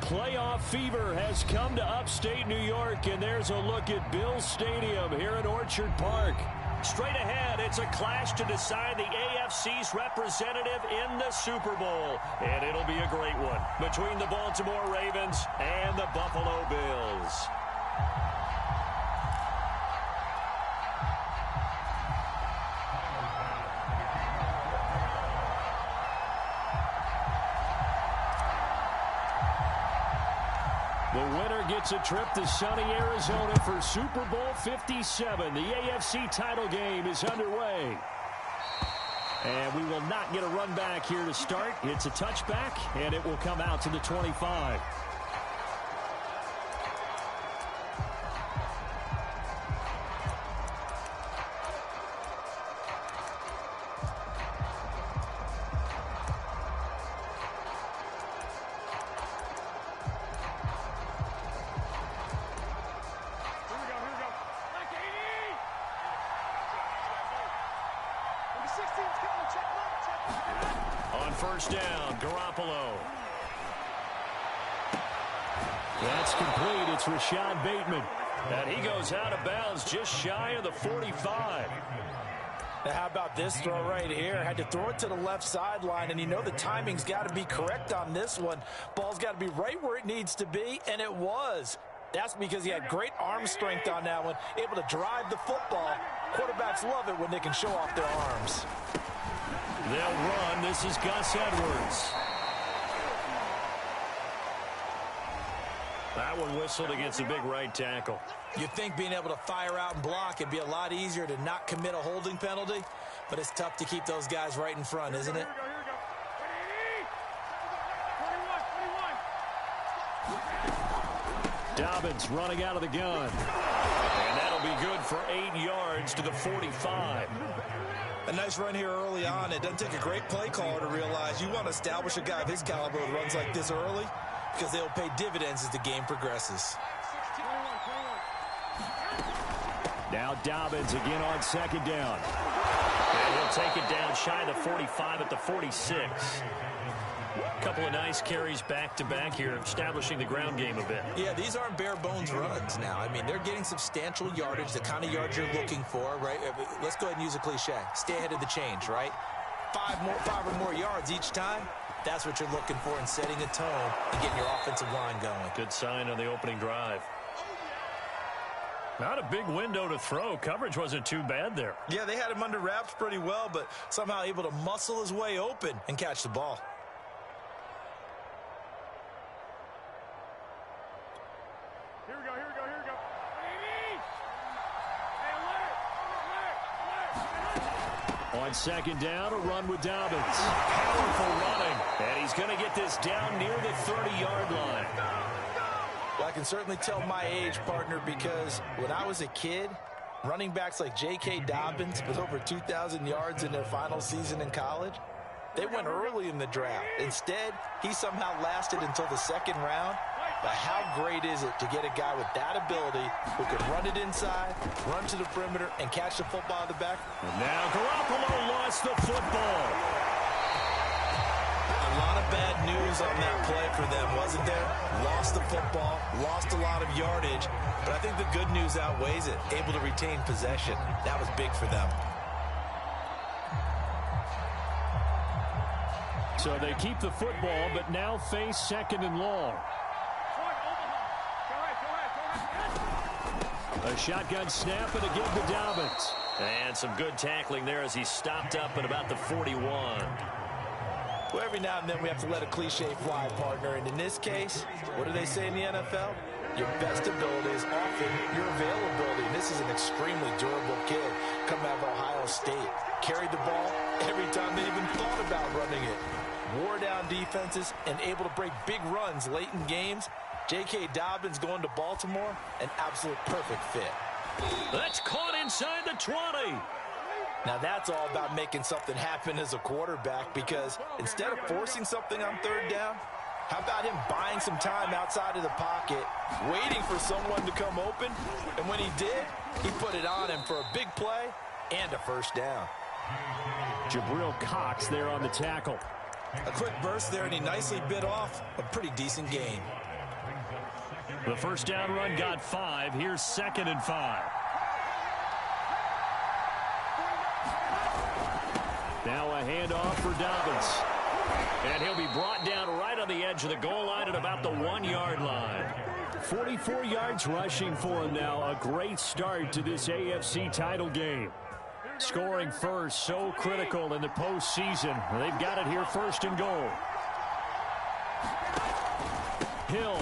Playoff fever has come to upstate New York, and there's a look at Bills Stadium here in Orchard Park. Straight ahead, it's a clash to decide the AFC's representative in the Super Bowl. And it'll be a great one between the Baltimore Ravens and the Buffalo Bills. The winner gets a trip to sunny Arizona for Super Bowl 57. The AFC title game is underway. And we will not get a run back here to start. It's a touchback, and it will come out to the 25. On first down, Garoppolo. That's complete. It's Rashad Bateman. And he goes out of bounds just shy of the 45. Now how about this throw right here? Had to throw it to the left sideline, and you know the timing's got to be correct on this one. Ball's got to be right where it needs to be, and it was. That's because he had great arm strength on that one, able to drive the football. Quarterbacks love it when they can show off their arms. They'll run. This is Gus Edwards. That one whistled against a big right tackle. You'd think being able to fire out and block it'd be a lot easier to not commit a holding penalty, but it's tough to keep those guys right in front, isn't it? Dobbins running out of the gun. And that'll be good for 8 yards to the 45. A nice run here early on. It doesn't take a great play caller to realize you want to establish a guy of his caliber who runs like this early because they'll pay dividends as the game progresses. Now Dobbins again on second down. And he'll take it down shy of the 45 at the 46. A couple of nice carries back-to-back here, establishing the ground game a bit. Yeah, these aren't bare-bones runs now. I mean, they're getting substantial yardage, the kind of yards you're looking for, right? Let's go ahead and use a cliche. Stay ahead of the change, right? Five or more yards each time. That's what you're looking for in setting a tone and getting your offensive line going. Good sign on the opening drive. Not a big window to throw. Coverage wasn't too bad there. Yeah, they had him under wraps pretty well, but somehow able to muscle his way open and catch the ball. Here we go. On second down, a run with Dobbins. Powerful running. And he's going to get this down near the 30-yard line. Well, I can certainly tell my age, partner, because when I was a kid, running backs like J.K. Dobbins with over 2,000 yards in their final season in college, they went early in the draft. Instead, he somehow lasted until the second round. But how great is it to get a guy with that ability who can run it inside, run to the perimeter, and catch the football in the back? And now Garoppolo lost the football. A lot of bad news on that play for them, wasn't there? Lost the football, lost a lot of yardage, but I think the good news outweighs it. Able to retain possession. That was big for them. So they keep the football, but now face second and long. A shotgun snap and again to Dobbins. And some good tackling there as he stopped up at about the 41. Well, every now and then we have to let a cliche fly, partner. And in this case, what do they say in the NFL? Your best ability is often your availability. And this is an extremely durable kid coming out of Ohio State. Carried the ball every time they even thought about running it. Wore down defenses and able to break big runs late in games. J.K. Dobbins going to Baltimore, an absolute perfect fit. That's caught inside the 20. Now that's all about making something happen as a quarterback, because instead of forcing something on third down, how about him buying some time outside of the pocket, waiting for someone to come open, and when he did, he put it on him for a big play and a first down. Jabril Cox there on the tackle. A quick burst there, and he nicely bit off a pretty decent gain. The first down run got 5. Here's 2nd and 5. Now a handoff for Dobbins. And he'll be brought down right on the edge of the goal line at about the 1-yard line. 44 yards rushing for him now. A great start to this AFC title game. Scoring first, so critical in the postseason. They've got it here, 1st and goal. Hill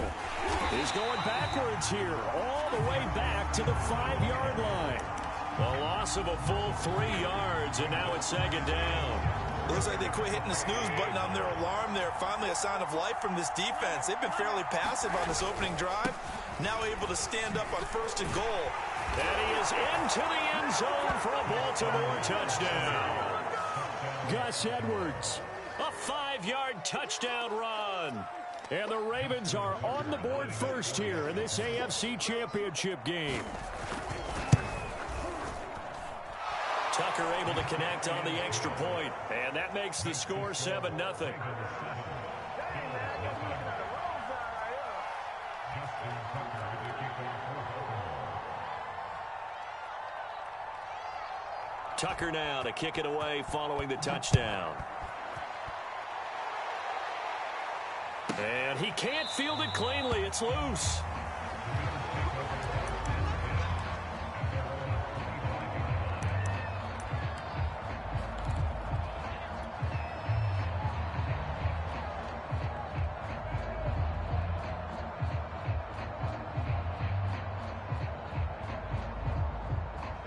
is going backwards here, all the way back to the 5-yard line. A loss of a full 3 yards, and now it's 2nd down. Looks like they quit hitting the snooze button on their alarm there. Finally a sign of life from this defense. They've been fairly passive on this opening drive. Now able to stand up on 1st and goal. And he is into the end zone for a Baltimore touchdown. Gus Edwards, a 5-yard touchdown run. And the Ravens are on the board first here in this AFC Championship game. Tucker able to connect on the extra point, and that makes the score 7-0. Tucker now to kick it away following the touchdown. And he can't field it cleanly. It's loose.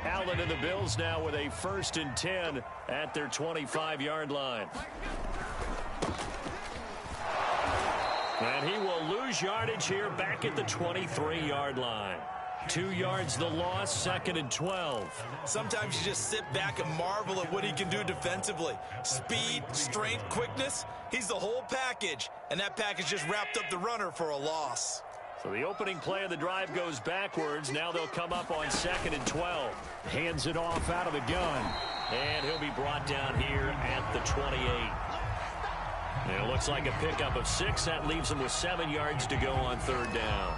Allen and the Bills now with a 1st and 10 at their 25-yard line. And he will lose yardage here back at the 23-yard line. 2 yards the loss, 2nd and 12. Sometimes you just sit back and marvel at what he can do defensively. Speed, strength, quickness, he's the whole package. And that package just wrapped up the runner for a loss. So the opening play of the drive goes backwards. Now they'll come up on 2nd and 12. Hands it off out of the gun. And he'll be brought down here at the 28. And it looks like a pickup of 6. That leaves him with 7 yards to go on 3rd down.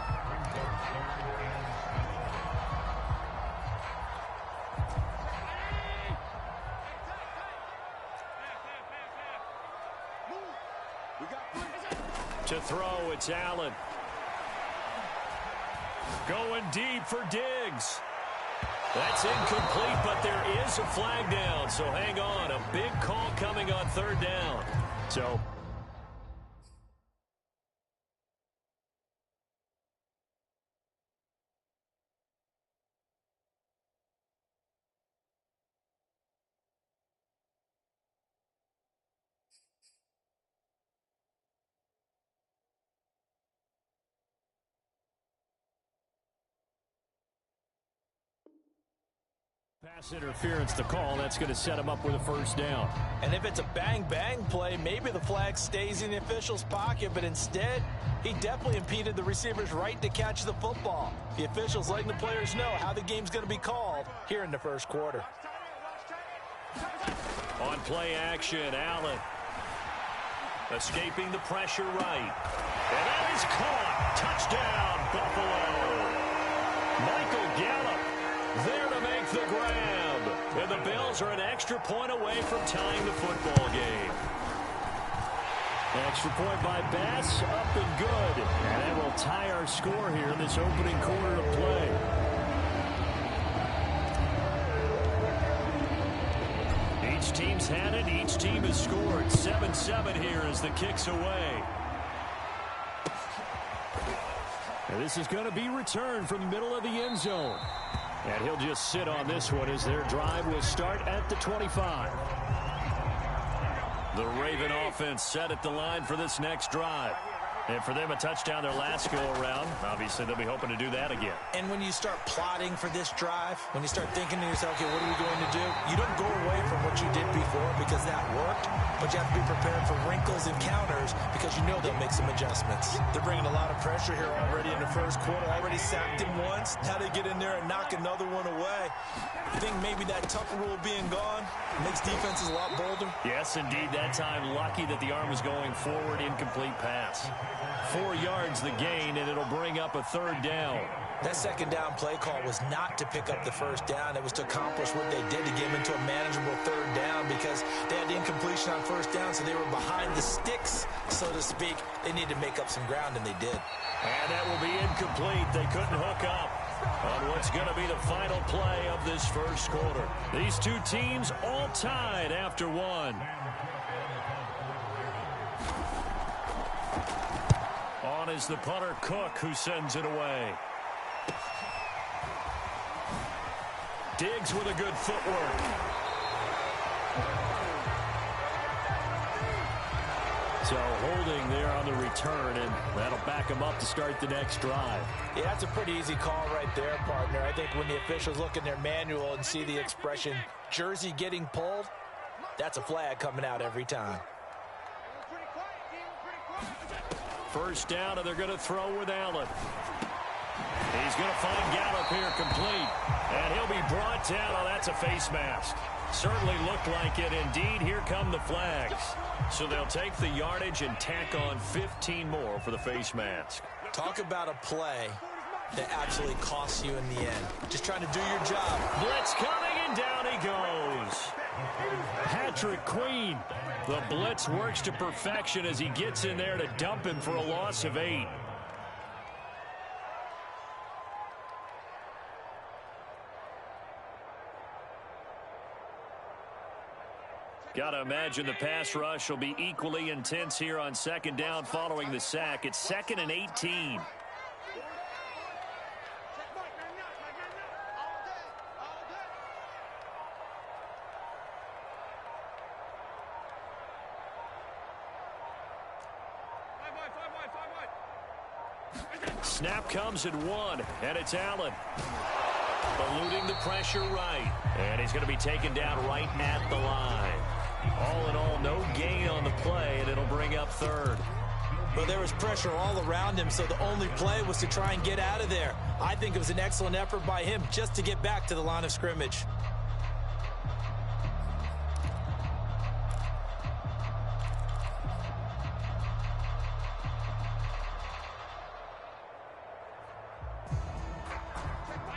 To throw, it's Allen. Going deep for Diggs. That's incomplete, but there is a flag down, so hang on. A big call coming on 3rd down. So pass interference, the call. That's going to set him up with a 1st down. And if it's a bang-bang play, maybe the flag stays in the official's pocket, but instead, he definitely impeded the receiver's right to catch the football. The officials letting the players know how the game's going to be called here in the 1st quarter. On play action, Allen escaping the pressure right. And that is caught. Touchdown, Buffalo. Michael Gallup there to make the grab. And the Bills are an extra point away from tying the football game. Extra point by Bass, up and good. And that will tie our score here in this opening quarter of play. Each team's had it. Each team has scored. 7-7 here as the kick's away. And this is going to be returned from the middle of the end zone. And he'll just sit on this one as their drive will start at the 25. The Raven offense set at the line for this next drive. And for them, a touchdown their last go-around. Obviously, they'll be hoping to do that again. And when you start plotting for this drive, when you start thinking to yourself, okay, what are we going to do? You don't go away from what you did before because that worked, but you have to be prepared for wrinkles and counters because you know they'll make some adjustments. They're bringing a lot of pressure here already in the 1st quarter. Already sacked him once. Now they get in there and knock another one away. I think maybe that Tucker rule being gone makes defenses a lot bolder. Yes, indeed. That time, lucky that the arm was going forward, incomplete pass. 4 yards the gain, and it'll bring up a third down. That second down play call was not to pick up the first down. It was to accomplish what they did, to get them into a manageable third down, because they had the incompletion on first down, so they were behind the sticks, so to speak. They needed to make up some ground, and they did. And that will be incomplete. They couldn't hook up on what's going to be the final play of this first quarter. These two teams all tied after one. On is the punter, Cook, who sends it away. Diggs with a good footwork. So holding there on the return, and that'll back him up to start the next drive. Yeah, that's a pretty easy call right there, partner. I think when the officials look in their manual and see the expression jersey getting pulled, that's a flag coming out every time. First down, and they're going to throw with Allen. He's going to find Gallup here complete. And he'll be brought down. Oh, that's a face mask. Certainly looked like it. Indeed, here come the flags. So they'll take the yardage and tack on 15 more for the face mask. Talk about a play that absolutely costs you in the end. Just trying to do your job. Blitz coming, and down he goes. Patrick Queen. The blitz works to perfection as he gets in there to dump him for a loss of 8. Got to imagine the pass rush will be equally intense here on second down following the sack. It's 2nd and 18. Snap comes at 1, and it's Allen. Eluding the pressure right. And he's going to be taken down right at the line. All in all, no gain on the play, and it'll bring up 3rd. But there was pressure all around him, so the only play was to try and get out of there. I think it was an excellent effort by him just to get back to the line of scrimmage.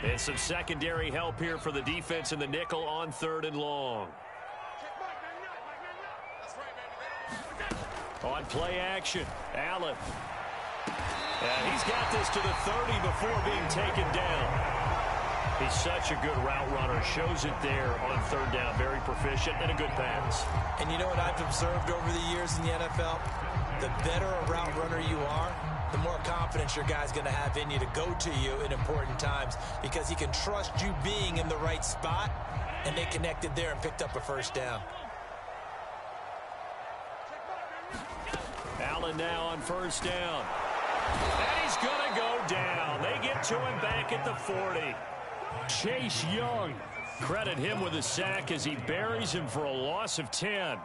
And some secondary help here for the defense in the nickel on 3rd and long. On play action, Allen. And he's got this to the 30 before being taken down. He's such a good route runner. Shows it there on 3rd down. Very proficient and a good pass. And you know what I've observed over the years in the NFL? The better a route runner you are, the more confidence your guy's going to have in you to go to you in important times, because he can trust you being in the right spot, and they connected there and picked up a first down. Allen now on 1st down. And he's going to go down. They get to him back at the 40. Chase Young. Credit him with a sack as he buries him for a loss of 10.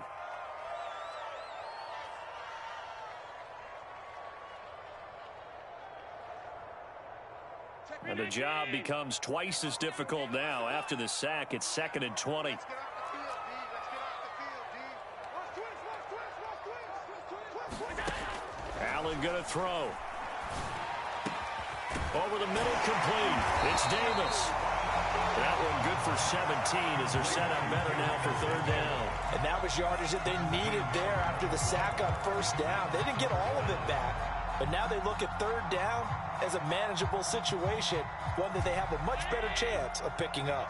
And the job becomes twice as difficult now after the sack. It's 2nd and 20. Allen going to throw. Over the middle, complete. It's Davis. That one good for 17 as they're set up better now for 3rd down. And that was yardage that they needed there after the sack on 1st down. They didn't get all of it back, but now they look at 3rd down as a manageable situation, one that they have a much better chance of picking up.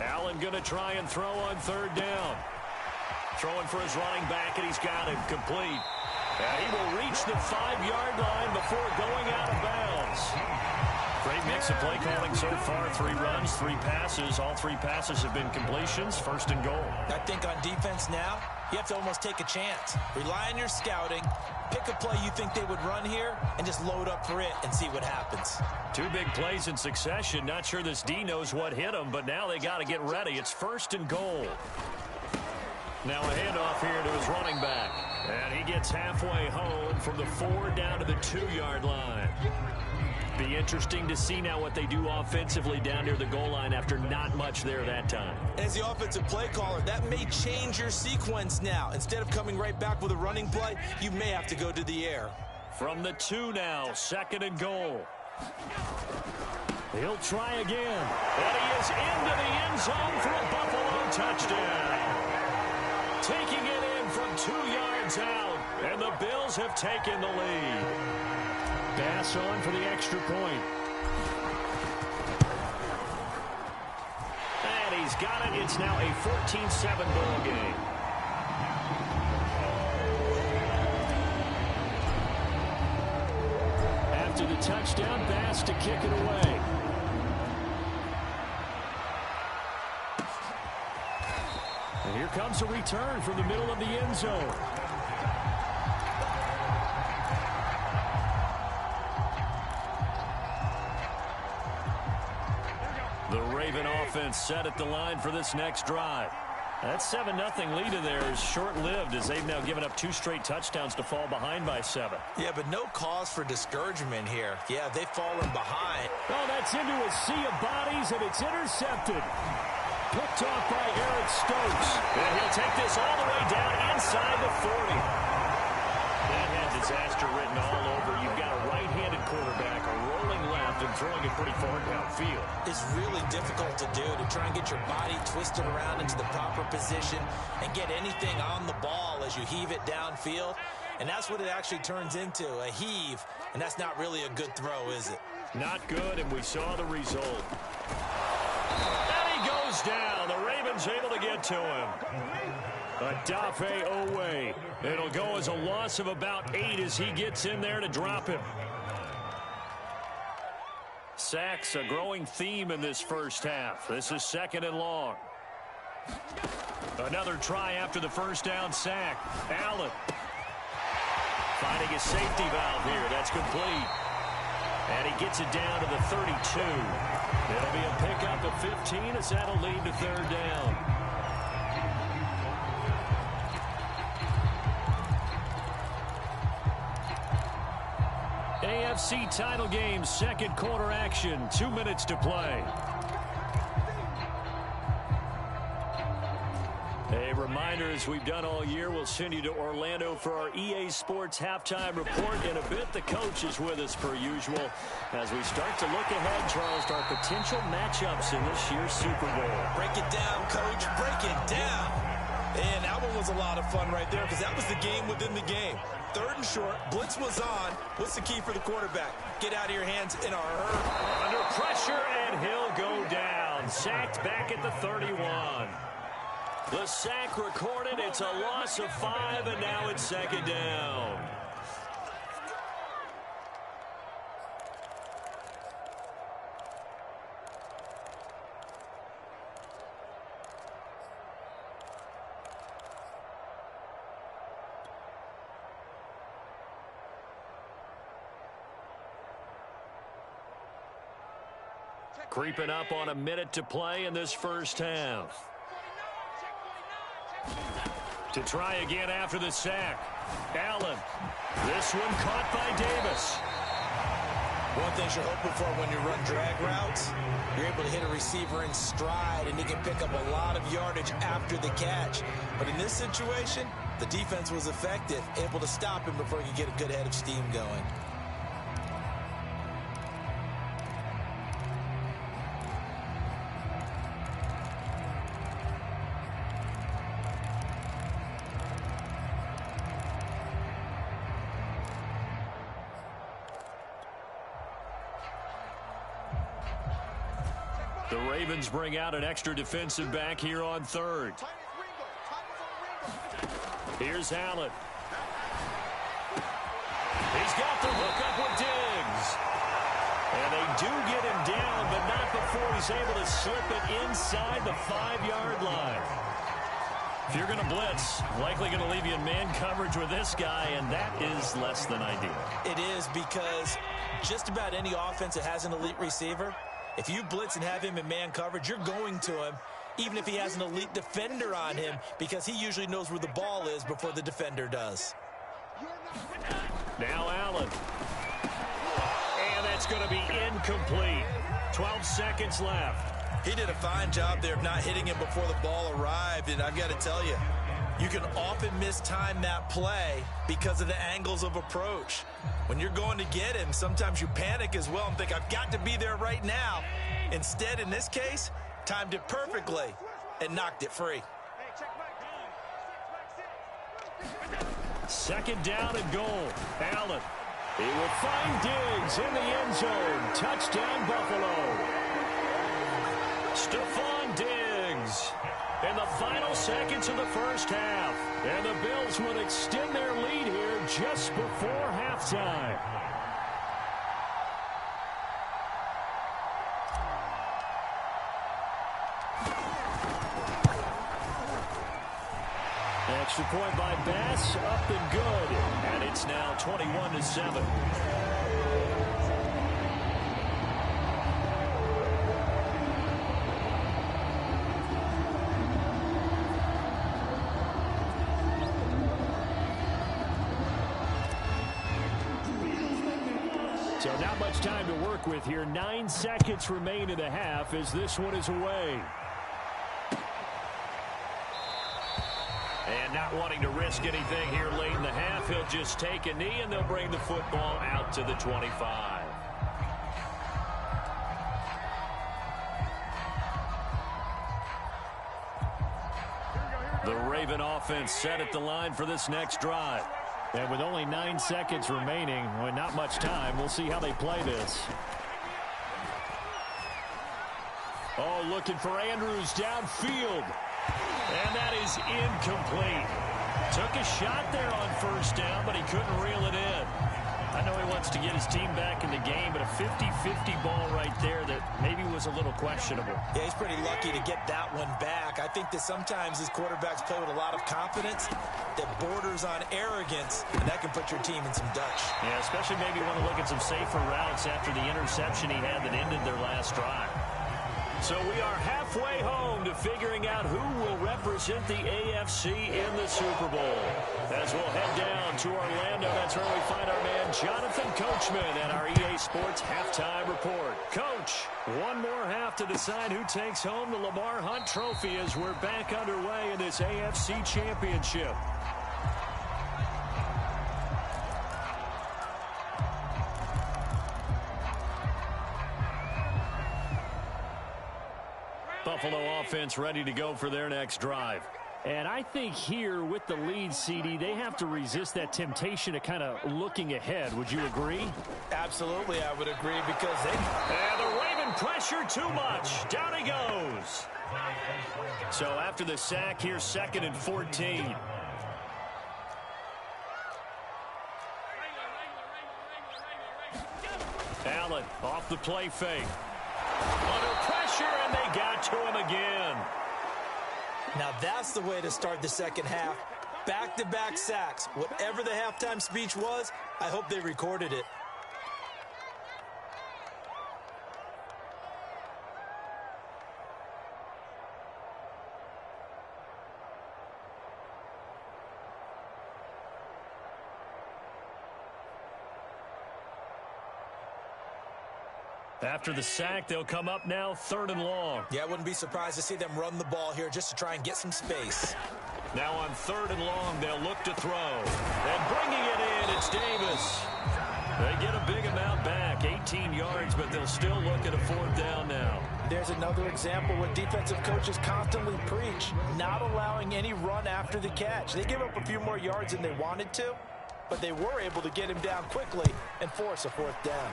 Allen going to try and throw on 3rd down. Throwing for his running back, and he's got him complete. And he will reach the 5-yard line before going out of bounds. Great mix of play calling so far. 3 runs, 3 passes. All 3 passes have been completions. 1st and goal. I think on defense now, you have to almost take a chance. Rely on your scouting. Pick a play you think they would run here and just load up for it and see what happens. 2 big plays in succession. Not sure this D knows what hit him, but now they got to get ready. It's 1st and goal. Now a handoff here to his running back. And he gets halfway home from the 4 down to the 2-yard line. Be interesting to see now what they do offensively down near the goal line after not much there that time. As the offensive play caller, that may change your sequence now. Instead of coming right back with a running play, you may have to go to the air. From the 2 now, 2nd and goal. He'll try again. And he is into the end zone for a Buffalo touchdown. Taking it in from 2 yards out, and the Bills have taken the lead. Pass on for the extra point. And he's got it. It's now a 14-7 ball game. After the touchdown, Bass to kick it away. And here comes a return from the middle of the end zone. The Raven offense set at the line for this next drive. That 7-0 lead in there is short-lived as they've now given up 2 straight touchdowns to fall behind by 7. Yeah, but no cause for discouragement here. Yeah, they've fallen behind. Oh, that's into a sea of bodies, and it's intercepted. Picked off by Eric Stokes. And he'll take this all the way down inside the 40. That had disaster written all over. You've got a right-handed quarterback, a rolling left, and throwing it pretty far downfield. It's really difficult to do, to try and get your body twisted around into the proper position and get anything on the ball as you heave it downfield. And that's what it actually turns into, a heave. And that's not really a good throw, is it? Not good, and we saw the result. Goes down. The Ravens able to get to him. Adafe Owe. It'll go as a loss of about 8 as he gets in there to drop him. Sacks, a growing theme in this first half. This is 2nd and long. Another try after the first down sack. Allen finding a safety valve here. That's complete. And he gets it down to the 32. It'll be a pickup of 15 as that'll lead to 3rd down. AFC title game, 2nd quarter action. 2 minutes to play. A reminder, as we've done all year, we'll send you to Orlando for our EA Sports halftime report. In a bit, the coach is with us per usual as we start to look ahead, Charles, to our potential matchups in this year's Super Bowl. Break it down, Coach. Break it down. And that one was a lot of fun right there because that was the game within the game. 3rd and short. Blitz was on. What's the key for the quarterback? Get out of your hands in a hurry. Under pressure, and he'll go down. Sacked back at the 31. The sack recorded. It's a loss of 5, and now it's 2nd down. Creeping up on a minute to play in this first half. To try again after the sack. Allen. This one caught by Davis. One thing you're hoping for when you run drag routes, you're able to hit a receiver in stride, and he can pick up a lot of yardage after the catch. But in this situation, the defense was effective, able to stop him before he could get a good head of steam going. The Ravens bring out an extra defensive back here on 3rd. Here's Allen. He's got the hook up with Diggs. And they do get him down, but not before he's able to slip it inside the 5-yard line. If you're going to blitz, likely going to leave you in man coverage with this guy, and that is less than ideal. It is, because just about any offense that has an elite receiver, if you blitz and have him in man coverage, you're going to him, even if he has an elite defender on him, because he usually knows where the ball is before the defender does. Now Allen. And That's going to be incomplete. 12 seconds left. He did a fine job there of not hitting him before the ball arrived, and I've got to tell you, you can often mistime that play because of the angles of approach. When you're going to get him, sometimes you panic as well and think, I've got to be there right now. Instead, in this case, timed it perfectly and knocked it free. Second down and goal. Allen. He will find Diggs in the end zone. Touchdown, Buffalo. Stephon Diggs in the final seconds of the first half. And the Bills would extend their lead here just before halftime. Extra point by Bass, up and good. And it's now 21-7. So not much time to work with here. 9 seconds remain in the half as this one is away. And not wanting to risk anything here late in the half, he'll just take a knee and they'll bring the football out to the 25. The Raven offense set at the line for this next drive. And with only 9 seconds remaining, with not much time, we'll see how they play this. Oh, looking for Andrews downfield. And that is incomplete. Took a shot there on first down, but he couldn't reel it in. I know he wants to get his team back in the game, but a 50-50 ball right there that maybe was a little questionable. Yeah, he's pretty lucky to get that one back. I think that sometimes these quarterbacks play with a lot of confidence that borders on arrogance, and that can put your team in some Dutch. Yeah, especially maybe want to look at some safer routes after the interception he had that ended their last drive. So we are halfway home to figuring out who will represent the AFC in the Super Bowl. As we'll head down to Orlando, that's where we find our man Jonathan Coachman at our EA Sports Halftime Report. Coach, one more half to decide who takes home the Lamar Hunt Trophy as we're back underway in this AFC Championship. Buffalo offense ready to go for their next drive. And I think here with the lead, CD, they have to resist that temptation of kind of looking ahead. Would you agree? Absolutely, I would agree because they... And the Raven pressure too much. Down he goes. So after the sack, here's 2nd and 14. Allen off the play fake. Under pressure, and they got to him again. Now that's the way to start the second half. Back-to-back sacks. Whatever the halftime speech was, I hope they recorded it. After the sack, they'll come up now 3rd and long. Yeah, I wouldn't be surprised to see them run the ball here just to try and get some space. Now on 3rd and long, they'll look to throw. And bringing it in, it's Davis. They get a big amount back, 18 yards, but they'll still look at a 4th down now. There's another example where defensive coaches constantly preach, not allowing any run after the catch. They give up a few more yards than they wanted to, but they were able to get him down quickly and force a 4th down.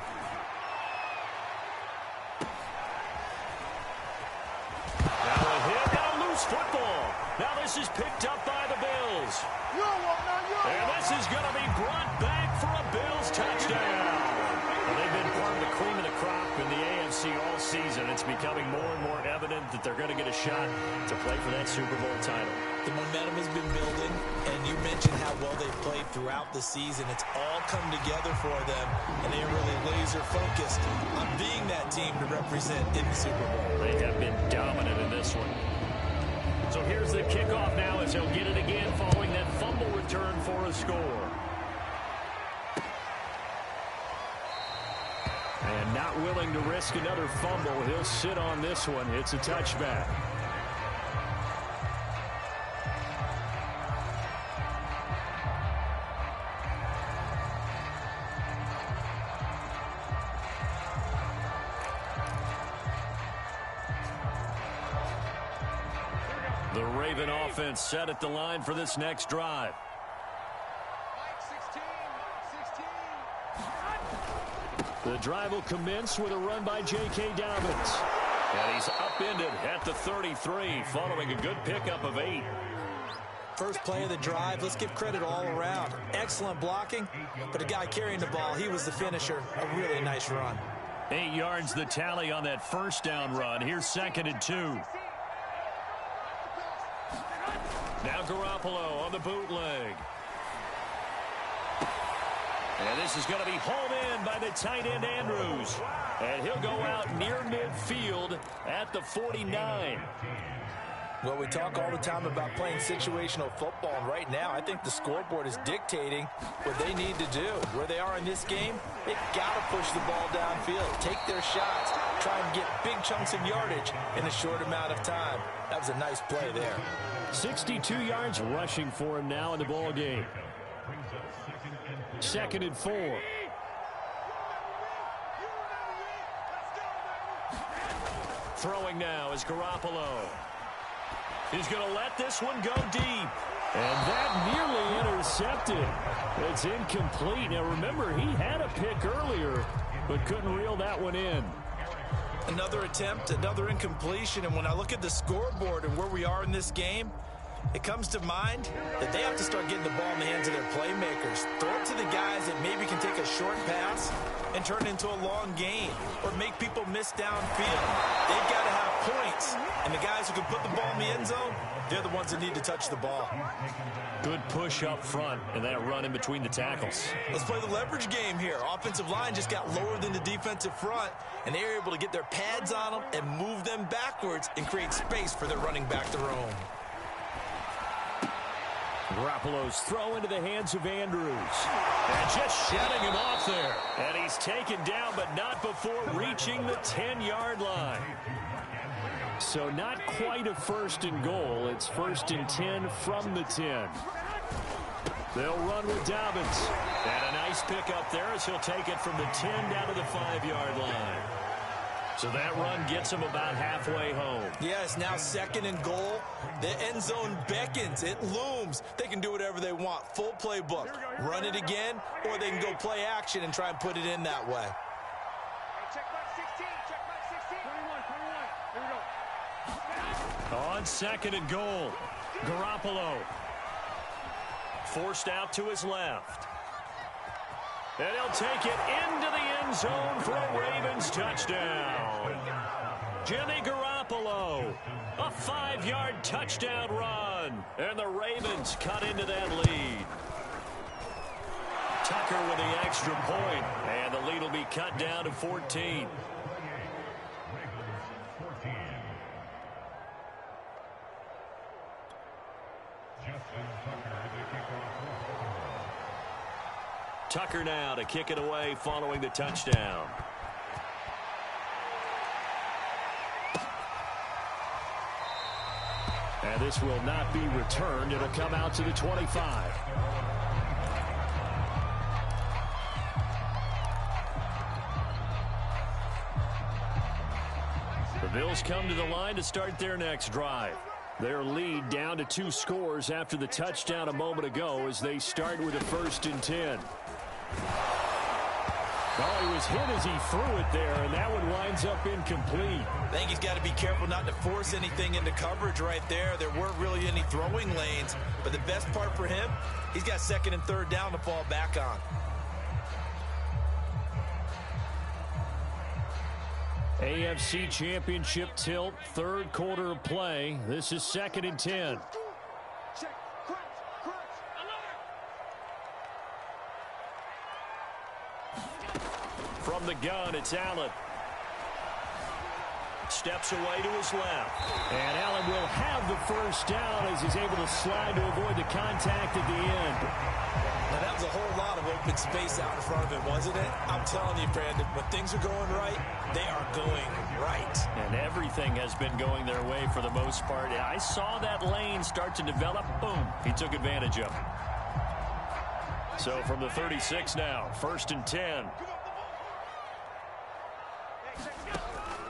Football. Now this is picked up by the Bills. And this is going to be brought back for a Bills touchdown. Well, they've been part of the cream of the crop in the AFC all season. It's becoming more and more evident that they're going to get a shot to play for that Super Bowl title. The momentum has been building, and you mentioned how well they've played throughout the season. It's all come together for them, and they're really laser-focused on being that team to represent in the Super Bowl. They have been dominant in this one. So here's the kickoff now as they'll get it again following that fumble return for a score. And Not willing to risk another fumble. He'll sit on this one. It's a touchback. The Raven offense set at the line for this next drive. The drive will commence with a run by J.K. Dobbins. And he's upended at the 33 following a good pickup of 8. First play of the drive, let's give credit all around. Excellent blocking, but the guy carrying the ball, he was the finisher. A really nice run. 8 yards the tally on that first down run. Here's 2nd and 2. Now Garoppolo on the bootleg. And this is going to be hauled in by the tight end Andrews. And he'll go out near midfield at the 49. Well, we talk all the time about playing situational football, and right now I think the scoreboard is dictating what they need to do. Where they are in this game, they've got to push the ball downfield, take their shots, try and get big chunks of yardage in a short amount of time. That was a nice play there. 62 yards rushing for him now in the ball game. 2nd and 4. Throwing now is Garoppolo. He's going to let this one go deep. And that nearly intercepted. It's incomplete. Now remember, he had a pick earlier, but couldn't reel that one in. Another attempt, another incompletion, and when I look at the scoreboard and where we are in this game, it comes to mind that they have to start getting the ball in the hands of their playmakers. Throw it to the guys that maybe can take a short pass and turn it into a long gain or make people miss downfield. They've got to have points, and the guys who can put the ball in the end zone, they're the ones that need to touch the ball. Good push up front and that run in between the tackles. Let's play the leverage game here. Offensive line just got lower than the defensive front, and they were able to get their pads on them and move them backwards and create space for their running back to roam. Garoppolo's throw into the hands of Andrews. And just shutting him off there. And he's taken down, but not before reaching the 10-yard line. So not quite a 1st and goal. It's 1st and 10 from the 10. They'll run with Dobbins. And a nice pickup there as he'll take it from the 10 down to the 5-yard line. So that run gets him about halfway home. Yes, now 2nd and goal. The end zone beckons. It looms. They can do whatever they want. Full playbook. Run it again, or they can go play action and try and put it in that way. Check back 16. Check back 16. 21. Here we go. On 2nd and goal, Garoppolo. Forced out to his left. And he'll take it into the end zone for a Ravens touchdown. Jimmy Garoppolo, a 5-yard touchdown run. And the Ravens cut into that lead. Tucker with the extra point, and the lead will be cut down to 14. Tucker now to kick it away following the touchdown. And this will not be returned. It'll come out to the 25. The Bills come to the line to start their next drive. Their lead down to 2 scores after the touchdown a moment ago as they start with a 1st and 10. Oh, he was hit as he threw it there, and that one winds up incomplete. I think he's got to be careful not to force anything into coverage right there. There weren't really any throwing lanes, but the best part for him, he's got 2nd and 3rd down to fall back on. AFC Championship tilt, 3rd quarter of play. This is 2nd and 10. From the gun, it's Allen. Steps away to his left. And Allen will have the first down as he's able to slide to avoid the contact at the end. Now, that was a whole lot of open space out in front of him, wasn't it? I'm telling you, Brandon, when things are going right, they are going right. And everything has been going their way for the most part. I saw that lane start to develop. Boom. He took advantage of it. So from the 36 now, 1st and 10.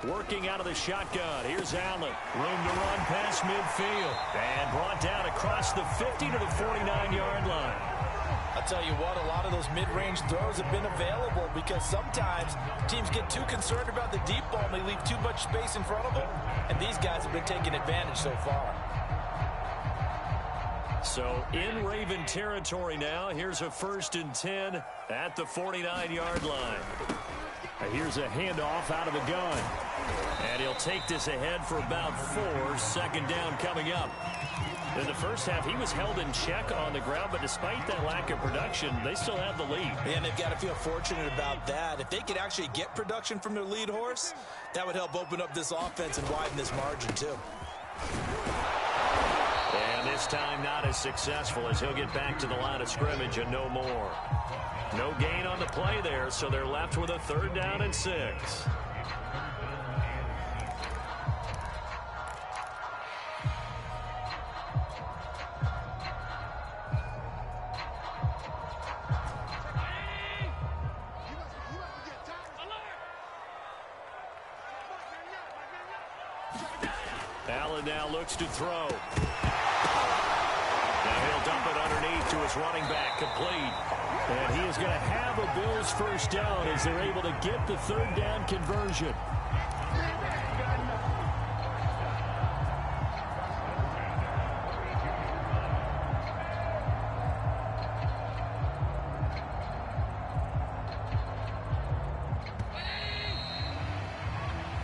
Working out of the shotgun. Here's Allen. Room to run past midfield. And brought down across the 50 to the 49-yard line. I'll tell you what, a lot of those mid-range throws have been available because sometimes teams get too concerned about the deep ball and they leave too much space in front of them. And these guys have been taking advantage so far. So in Raven territory now. Here's a 1st and 10 at the 49-yard line. Here's a handoff out of the gun. And he'll take this ahead for about 4. 2nd down coming up. In the first half, he was held in check on the ground, but despite that lack of production, they still have the lead. And they've got to feel fortunate about that. If they could actually get production from their lead horse, that would help open up this offense and widen this margin, too. And this time not as successful as he'll get back to the line of scrimmage and no more. No gain on the play there, so they're left with a 3rd down and 6. Allen now looks to throw. Now he'll dump it underneath to his running back, complete. And he is going to have a Bills 1st down as they're able to get the 3rd down conversion.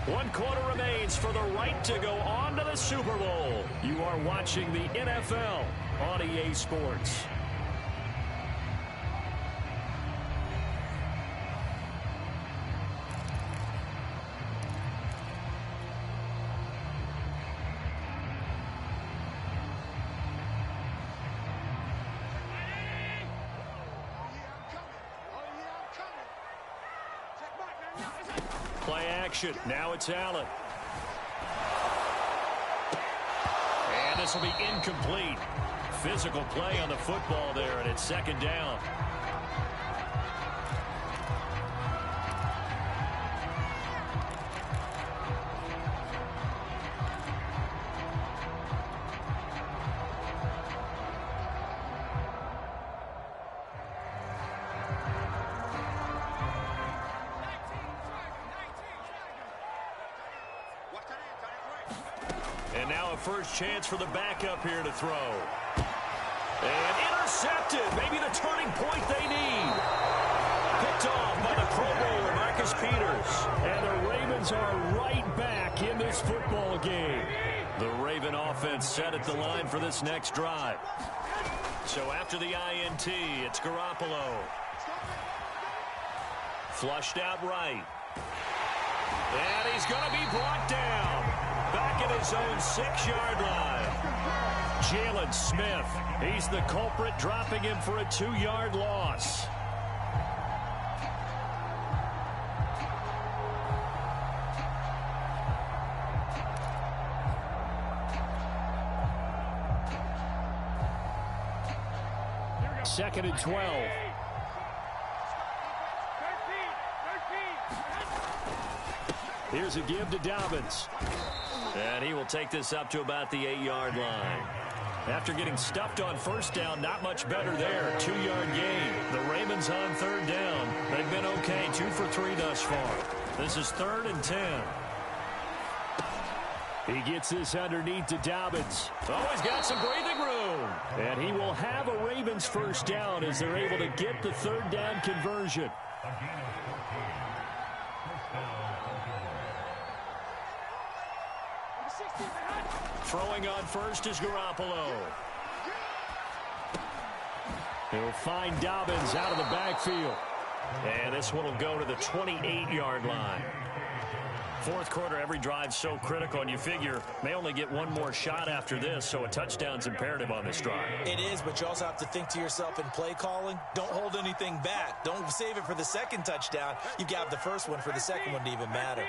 One quarter remains for the right to go on to the Super Bowl. You are watching the NFL on EA Sports. Play action. Now it's Allen. And this will be incomplete. Physical play on the football there, and it's 2nd down. And now a first chance for the backup here to throw. And intercepted. Maybe the turning point they need. Picked off by the Pro Bowler, Marcus Peters. And the Ravens are right back in this football game. The Raven offense set at the line for this next drive. So after the INT, it's Garoppolo. Flushed out right. And he's going to be brought down. Back at his own 6-yard line. Jalen Smith, he's the culprit, dropping him for a 2-yard loss. Second and 12. Here's a give to Dobbins. And he will take this up to about the 8-yard line. After getting stuffed on 1st down, not much better there. 2-yard gain. The Ravens on 3rd down. They've been okay, 2 for 3 thus far. This is 3rd and 10. He gets this underneath to Dobbins. Oh, he's got some breathing room. And he will have a Ravens 1st down as they're able to get the 3rd down conversion. Throwing on first is Garoppolo. He'll find Dobbins out of the backfield. And this one will go to the 28-yard line. Fourth quarter, every drive so critical, and you figure may only get one more shot after this, so a touchdown's imperative on this drive. It is, but you also have to think to yourself in play calling, don't hold anything back. Don't save it for the second touchdown. You've got the first one for the second one to even matter.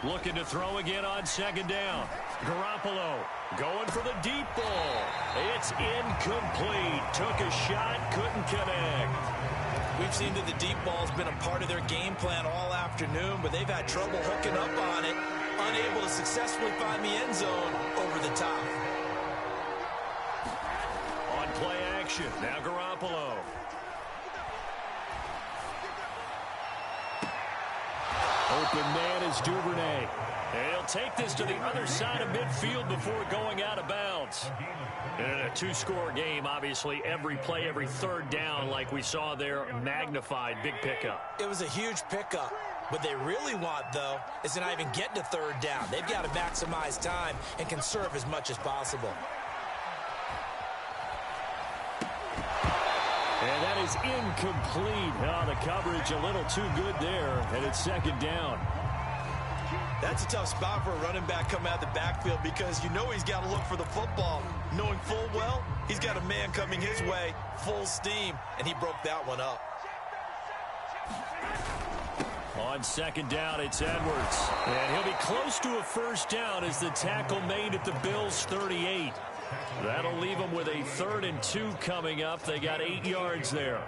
Looking to throw again on second down. Garoppolo going for the deep ball. It's incomplete. Took a shot, couldn't connect. We've seen that the deep ball's been a part of their game plan all afternoon, but they've had trouble hooking up on it, unable to successfully find the end zone over the top. On play action, now Garoppolo. Open man is Duvernay. And he'll take this to the other side of midfield before going out of bounds. In a two-score game, obviously, every play, every third down, like we saw there, magnified, big pickup. It was a huge pickup. What they really want, though, is to not even get to third down. They've got to maximize time and conserve as much as possible. And that is incomplete. Oh, the coverage a little too good there, and it's second down. That's a tough spot for a running back coming out of the backfield because you know he's got to look for the football, knowing full well he's got a man coming his way, full steam, and he broke that one up. On second down, it's Edwards. And he'll be close to a first down as the tackle made at the Bills' 38. That'll leave them with a 3rd and 2 coming up. They got 8 yards there.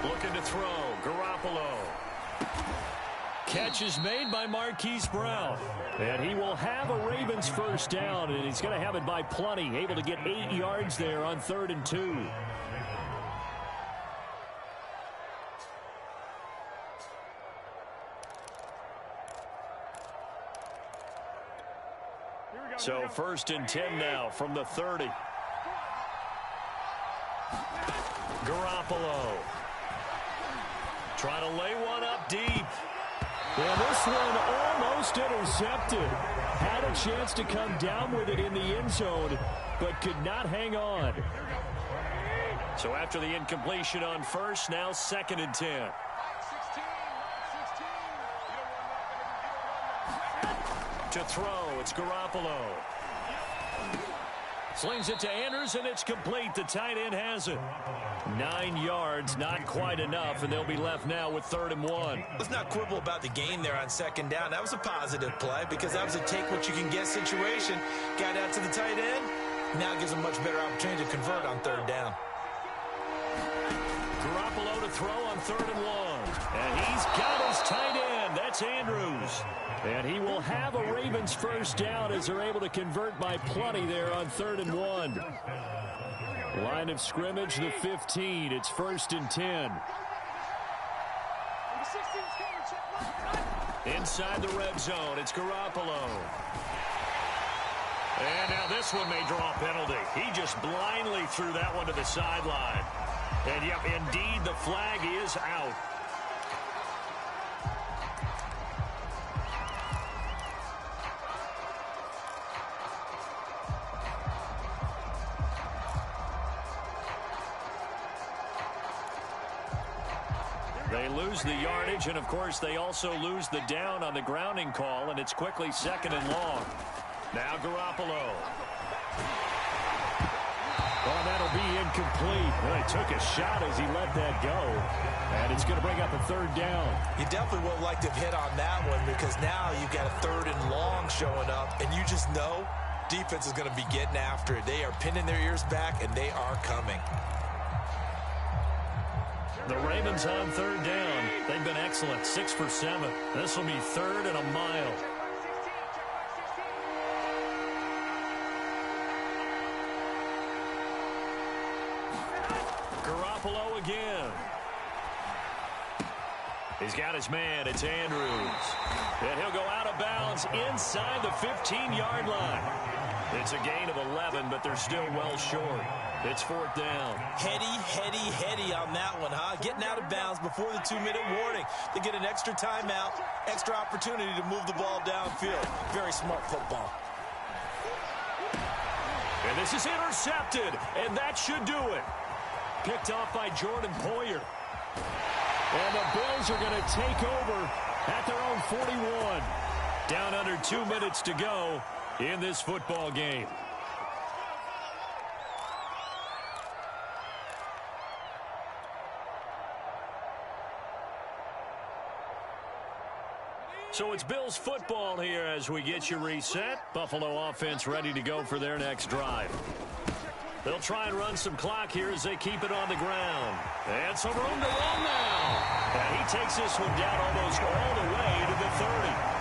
Looking to throw. Garoppolo. Catch is made by Marquise Brown. And he will have a Ravens first down, and he's going to have it by plenty. Able to get 8 yards there on 3rd and 2. So 1st and 10 now from the 30. Garoppolo. Trying to lay one up deep. And this one almost intercepted. Had a chance to come down with it in the end zone, but could not hang on. So after the incompletion on first, now 2nd and 10. To throw, it's Garoppolo. Slings it to Andrews, and it's complete. The tight end has it. 9 yards, not quite enough, and they'll be left now with 3rd and 1. Let's not quibble about the gain there on second down. That was a positive play because that was a take-what-you-can-get situation. Got out to the tight end. Now gives a much better opportunity to convert on 3rd down. Garoppolo to throw on 3rd and 1. And he's got his tight end. That's Andrews. And he will have a Ravens first down as they're able to convert by plenty there on 3rd and 1. Line of scrimmage, the 15. It's 1st and 10. Inside the red zone, it's Garoppolo. And now this one may draw a penalty. He just blindly threw that one to the sideline. And, yep, indeed, the flag is out. They lose the yardage, and, of course, they also lose the down on the grounding call, and it's quickly 2nd and long. Now Garoppolo. Well, that'll be incomplete. Well, he took a shot as he let that go, and it's going to bring up a 3rd down. You definitely would have liked to have hit on that one because now you've got a 3rd and long showing up, and you just know defense is going to be getting after it. They are pinning their ears back, and they are coming. The Ravens on 3rd down. They've been excellent, 6 for 7. This will be 3rd and a mile. Garoppolo again. He's got his man. It's Andrews. And he'll go out of bounds inside the 15-yard line. It's a gain of 11, but they're still well short. It's 4th down. Heady on that one, huh? Getting out of bounds before the 2-minute warning. They get an extra timeout, extra opportunity to move the ball downfield. Very smart football. And this is intercepted, and that should do it. Picked off by Jordan Poyer. And the Bills are going to take over at their own 41. Down under 2 minutes to go in this football game. So it's Bills football here as we get you reset. Buffalo offense ready to go for their next drive. They'll try and run some clock here as they keep it on the ground. And some room to run now. And he takes this one down almost all the way to the 30.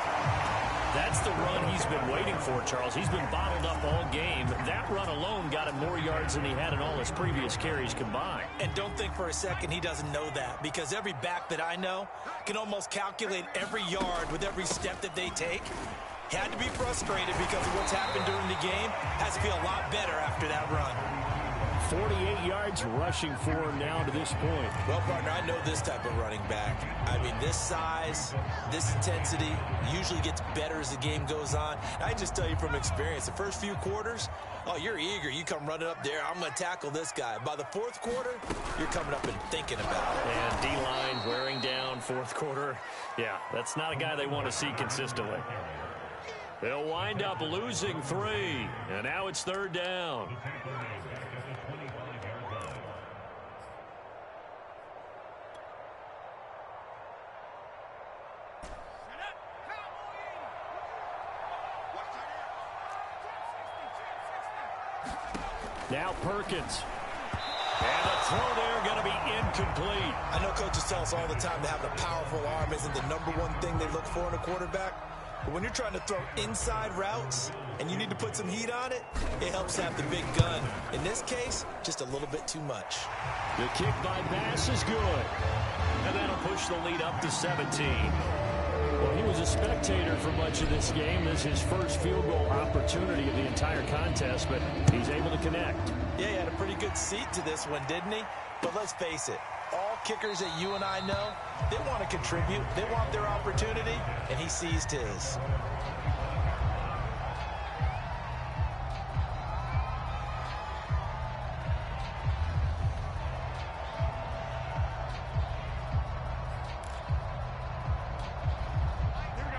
That's the run he's been waiting for, Charles. He's been bottled up all game. That run alone got him more yards than he had in all his previous carries combined. And don't think for a second he doesn't know that, because every back that I know can almost calculate every yard with every step that they take. Had to be frustrated because of what's happened during the game. Has to feel a lot better after that run. 48 yards rushing for him now to this point. Well, partner, I know this type of running back. I mean, this size, this intensity usually gets better as the game goes on. I just tell you from experience, the first few quarters, oh, you're eager. You come running up there, I'm going to tackle this guy. By the fourth quarter, you're coming up and thinking about it. And D-line wearing down fourth quarter. Yeah, that's not a guy they want to see consistently. They'll wind up losing 3, and now it's third down. Now Perkins. And the throw there going to be incomplete. I know coaches tell us all the time to have a powerful arm isn't the #1 thing they look for in a quarterback. But when you're trying to throw inside routes and you need to put some heat on it, it helps to have the big gun. In this case, just a little bit too much. The kick by Bass is good. And that'll push the lead up to 17. Well, he was a spectator for much of this game. This is his first field goal opportunity of the entire contest, but he's able to connect. Yeah, he had a pretty good seat to this one, didn't he? But let's face it, all kickers that you and I know, they want to contribute. They want their opportunity, and he seized his.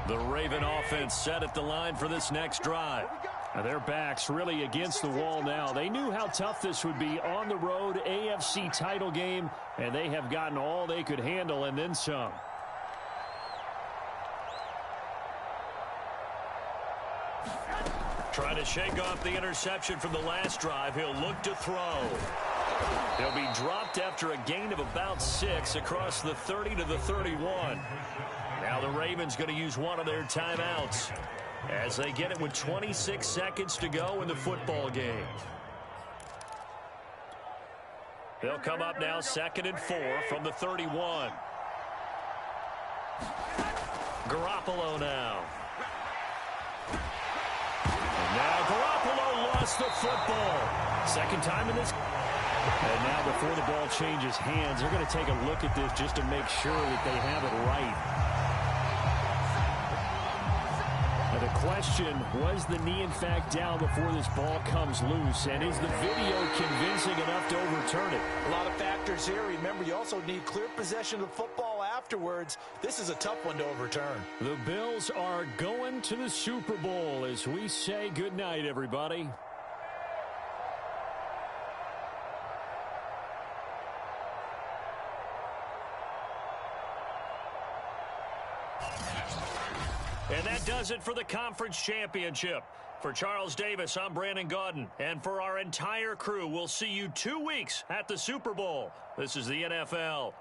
The Raven offense set at the line for this next drive. Now their backs really against the wall now. They knew how tough this would be on the road, AFC title game, and they have gotten all they could handle and then some. Trying to shake off the interception from the last drive. He'll look to throw. He'll be dropped after a gain of about 6 across the 30 to the 31. Now the Ravens going to use one of their timeouts as they get it with 26 seconds to go in the football game. They'll come up now 2nd and 4 from the 31. Garoppolo now. And now Garoppolo lost the football. Second time in this. And now before the ball changes hands, they're going to take a look at this just to make sure that they have it right. Now the question, was the knee in fact down before this ball comes loose? And is the video convincing enough to overturn it? A lot of factors here. Remember, you also need clear possession of the football afterwards. This is a tough one to overturn. The Bills are going to the Super Bowl as we say goodnight, everybody. And that does it for the conference championship. For Charles Davis, I'm Brandon Gaudin. And for our entire crew, we'll see you 2 weeks at the Super Bowl. This is the NFL.